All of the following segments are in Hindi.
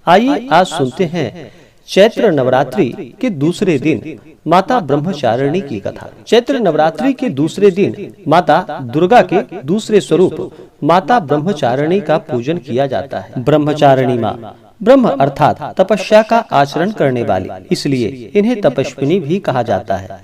आइए आज सुनते हैं चैत्र नवरात्रि के दूसरे दिन माता ब्रह्मचारिणी की कथा। चैत्र नवरात्रि के दूसरे दिन माता दुर्गा के दूसरे स्वरूप माता ब्रह्मचारिणी का पूजन किया जाता है। ब्रह्मचारिणी माँ ब्रह्म अर्थात तपस्या का आचरण करने वाली, इसलिए इन्हें तपस्विनी भी कहा जाता है।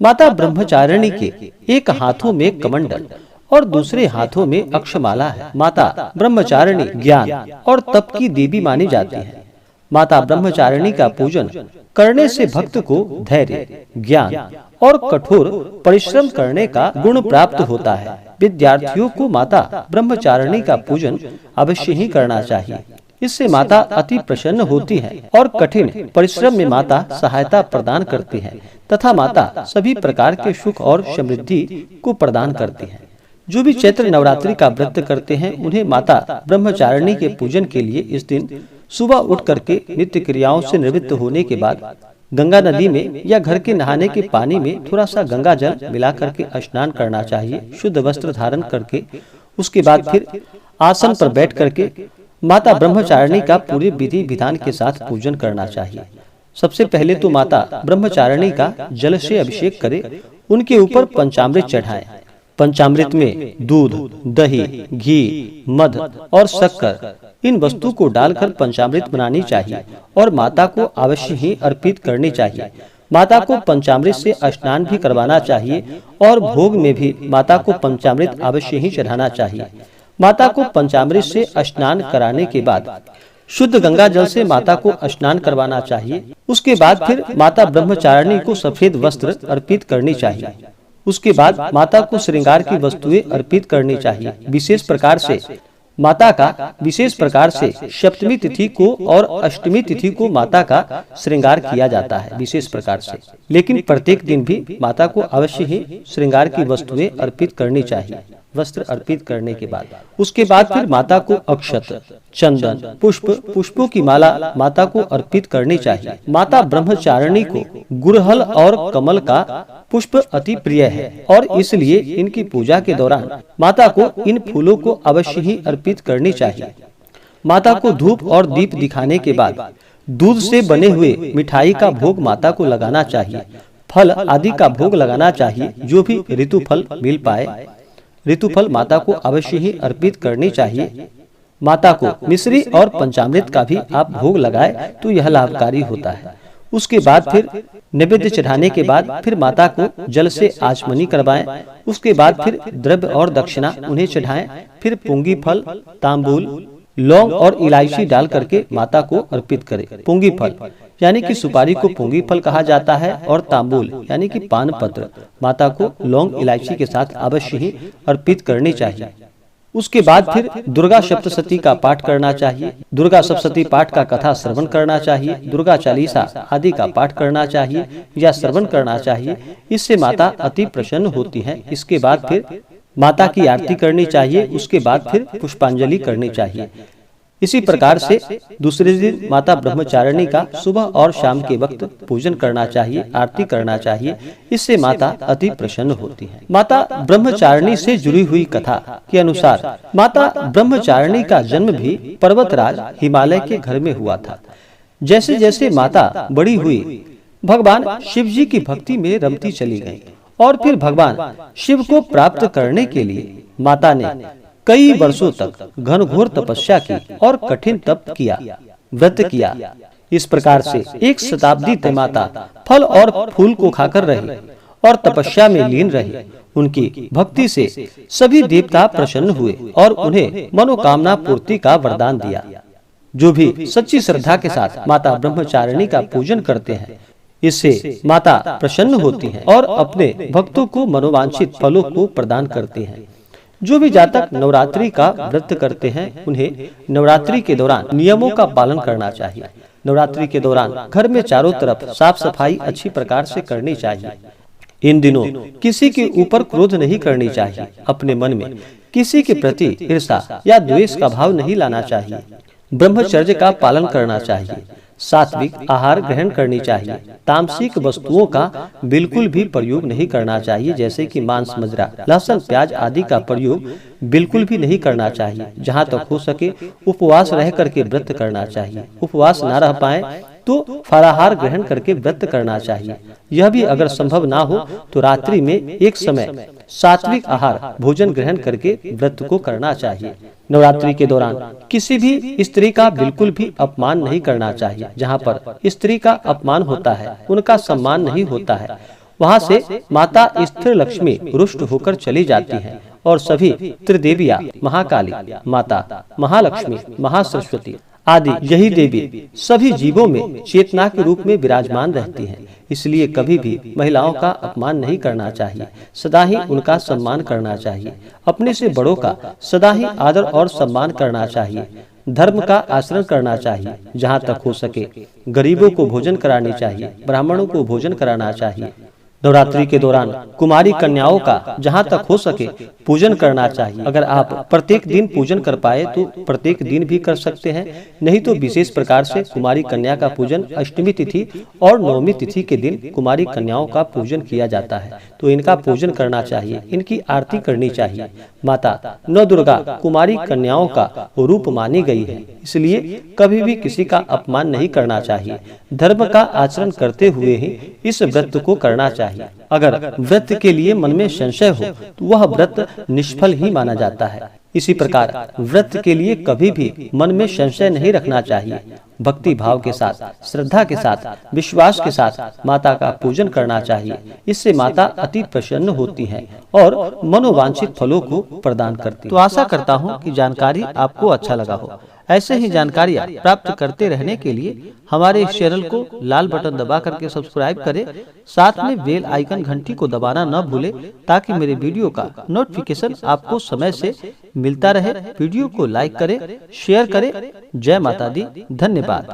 माता ब्रह्मचारिणी के एक हाथों में कमंडल और दूसरे हाथों में अक्षमाला है। माता ब्रह्मचारिणी ज्ञान और तप की देवी मानी जाती है। माता ब्रह्मचारिणी का पूजन करने से भक्त को धैर्य, ज्ञान और कठोर परिश्रम करने का गुण प्राप्त होता है। विद्यार्थियों को माता ब्रह्मचारिणी का पूजन अवश्य ही करना चाहिए। इससे माता अति प्रसन्न होती है और कठिन परिश्रम में माता सहायता प्रदान करती है तथा माता सभी प्रकार के सुख और समृद्धि को प्रदान करती है। जो भी चैत्र नवरात्रि का व्रत करते हैं उन्हें माता ब्रह्मचारिणी के पूजन के लिए इस दिन सुबह उठ करके नित्य क्रियाओं से निवृत्त होने के बाद गंगा नदी में या घर के नहाने के पानी में थोड़ा सा गंगा जल मिला करके स्नान करना चाहिए। शुद्ध वस्त्र धारण करके उसके बाद फिर आसन पर बैठ करके माता ब्रह्मचारिणी का पूरे विधि विधान के साथ पूजन करना चाहिए। सबसे पहले तो माता ब्रह्मचारिणी का जल से अभिषेक करें, उनके ऊपर पंचामृत चढ़ाएं। पंचामृत में दूध, दही, घी, मध और शक्कर इन वस्तु को डालकर पंचामृत बनानी चाहिए और माता को अवश्य ही अर्पित करनी चाहिए। माता को पंचामृत से स्नान भी करवाना चाहिए और भोग में भी माता को पंचामृत अवश्य ही चढ़ाना चाहिए। माता को पंचामृत से स्नान कराने के बाद शुद्ध गंगा जल से माता को स्नान करवाना चाहिए। उसके बाद फिर माता ब्रह्मचारिणी को सफेद वस्त्र अर्पित करनी चाहिए। उसके बाद माता को श्रृंगार की वस्तुएं अर्पित करनी चाहिए। विशेष प्रकार से सप्तमी तिथि को और अष्टमी तिथि को माता का श्रृंगार किया जाता है विशेष प्रकार से, लेकिन प्रत्येक दिन भी माता को अवश्य ही श्रृंगार की वस्तुएं अर्पित करनी चाहिए। वस्त्र अर्पित करने के बाद उसके बाद फिर माता को अक्षत, चंदन, पुष्पों की माला माता को अर्पित करनी चाहिए। माता ब्रह्मचारिणी को गुड़हल और कमल का पुष्प अति प्रिय है और इसलिए इनकी पूजा के दौरान माता को इन फूलों को अवश्य ही अर्पित करनी चाहिए। माता को धूप और दीप दिखाने के बाद दूध से बने हुए मिठाई का भोग माता को लगाना चाहिए। फल आदि का भोग लगाना चाहिए। जो भी ऋतु फल मिल पाए ऋतुफल माता को अवश्य ही अर्पित करनी चाहिए। माता को मिश्री और पंचामृत का भी आप भोग लगाए तो यह लाभकारी होता है। उसके बाद फिर नैवेद्य चढ़ाने के बाद फिर माता को जल से आचमनी करवाएं। उसके बाद फिर द्रव्य और दक्षिणा उन्हें चढ़ाएं। फिर पुंगी फल, तांबूल, लौंग और इलायची डाल करके माता को अर्पित करें। पुंगी फल यानी कि सुपारी को पुंगी फल कहा जाता है और तांबूल यानी कि पान पत्र माता को लौंग इलायची के साथ अवश्य ही अर्पित करनी चाहिए। उसके बाद फिर दुर्गा सप्तशती का पाठ करना चाहिए। दुर्गा सप्तशती पाठ का कथा श्रवण करना चाहिए। दुर्गा चालीसा आदि का पाठ करना चाहिए या श्रवण करना चाहिए। इससे माता अति प्रसन्न होती है। इसके बाद फिर माता की आरती करनी चाहिए। उसके बाद फिर पुष्पांजलि करनी चाहिए। इसी प्रकार से दूसरे दिन माता ब्रह्मचारिणी का सुबह और शाम के वक्त पूजन करना चाहिए, आरती करना चाहिए। इससे माता अति प्रसन्न होती है। माता ब्रह्मचारिणी से जुड़ी हुई कथा के अनुसार माता ब्रह्मचारिणी का जन्म भी पर्वतराज हिमालय के घर में हुआ था। जैसे जैसे माता बड़ी हुई भगवान शिव जी की भक्ति में रमती चली गई और फिर भगवान शिव को प्राप्त करने के लिए माता ने कई वर्षों तक घनघोर तपस्या की और कठिन तप किया, व्रत किया। इस प्रकार से 1 शताब्दी तक माता फल और फूल को खाकर रही और तपस्या में लीन रही। उनकी भक्ति से सभी देवता प्रसन्न हुए और उन्हें मनोकामना पूर्ति का वरदान दिया। जो भी सच्ची श्रद्धा के साथ माता ब्रह्मचारिणी का पूजन करते हैं, इससे माता प्रसन्न होती हैं और अपने भक्तों को मनोवांछित फलों को प्रदान करती हैं। जो भी जातक नवरात्रि का व्रत करते हैं उन्हें नवरात्रि के दौरान नियमों का पालन करना चाहिए। नवरात्रि के दौरान घर में चारों तरफ साफ सफाई अच्छी प्रकार से करनी चाहिए। इन दिनों किसी के ऊपर क्रोध नहीं करनी चाहिए। अपने मन में किसी के प्रति ईर्ष्या या द्वेष का भाव नहीं लाना चाहिए। ब्रह्मचर्य का पालन करना चाहिए। सात्विक आहार ग्रहण करनी चाहिए। तामसिक वस्तुओं का बिल्कुल भी प्रयोग नहीं करना चाहिए, जैसे कि मांस, मदिरा, लहसुन, प्याज आदि का प्रयोग बिल्कुल भी नहीं करना चाहिए। जहाँ तक हो सके उपवास रह करके व्रत करना चाहिए। उपवास ना रह पाए तो फलाहार ग्रहण करके व्रत करना चाहिए। यह भी अगर संभव ना हो तो रात्रि में एक समय सात्विक आहार भोजन ग्रहण करके व्रत को करना चाहिए। नवरात्रि के दौरान किसी भी स्त्री का बिल्कुल भी अपमान नहीं करना चाहिए। जहाँ पर स्त्री का अपमान होता है, उनका सम्मान नहीं होता है, वहाँ से माता स्थिर लक्ष्मी रुष्ट होकर चली जाती हैं और सभी त्रिदेवियां, महाकाली माता, महालक्ष्मी, महासरस्वती आदि यही देवी सभी जीवों में चेतना के रूप में विराजमान रहती हैं। इसलिए कभी भी महिलाओं का अपमान नहीं करना चाहिए, सदा ही उनका सम्मान करना चाहिए। अपने से बड़ों का सदा ही आदर और सम्मान करना चाहिए। धर्म का आचरण करना चाहिए। जहाँ तक हो सके गरीबों को भोजन करानी चाहिए, ब्राह्मणों को भोजन कराना चाहिए। नवरात्रि के दौरान कुमारी कन्याओं का जहाँ तक हो सके पूजन करना चाहिए। अगर आप प्रत्येक दिन पूजन कर पाए तो प्रत्येक दिन भी कर सकते हैं, नहीं तो विशेष प्रकार से कुमारी कन्या का पूजन अष्टमी तिथि और नवमी तिथि के दिन कुमारी कन्याओं का पूजन किया जाता है, तो इनका पूजन करना चाहिए, इनकी आरती करनी चाहिए। माता नवदुर्गा कुमारी कन्याओं का रूप मानी गई है, इसलिए कभी भी किसी का अपमान नहीं करना चाहिए। धर्म का आचरण करते हुए ही इस व्रत को करना चाहिए। अगर व्रत के लिए मन में संशय हो तो वह व्रत निष्फल ही माना जाता है। इसी प्रकार व्रत के लिए कभी भी मन में संशय नहीं रखना चाहिए। भक्ति भाव के साथ, श्रद्धा के साथ, विश्वास के साथ माता का पूजन करना चाहिए। इससे माता अति प्रसन्न होती हैं और मनोवांछित फलों को प्रदान करती। तो आशा करता हूँ कि जानकारी आपको अच्छा लगा हो। ऐसे ही जानकारियाँ प्राप्त करते रहने के लिए हमारे इस चैनल को लाल बटन दबा करके सब्सक्राइब करें, साथ में बेल आइकन घंटी को दबाना न भूलें, ताकि मेरे वीडियो का नोटिफिकेशन आपको समय से मिलता रहे। वीडियो को लाइक करें, शेयर करें। जय माता दी, धन्यवाद।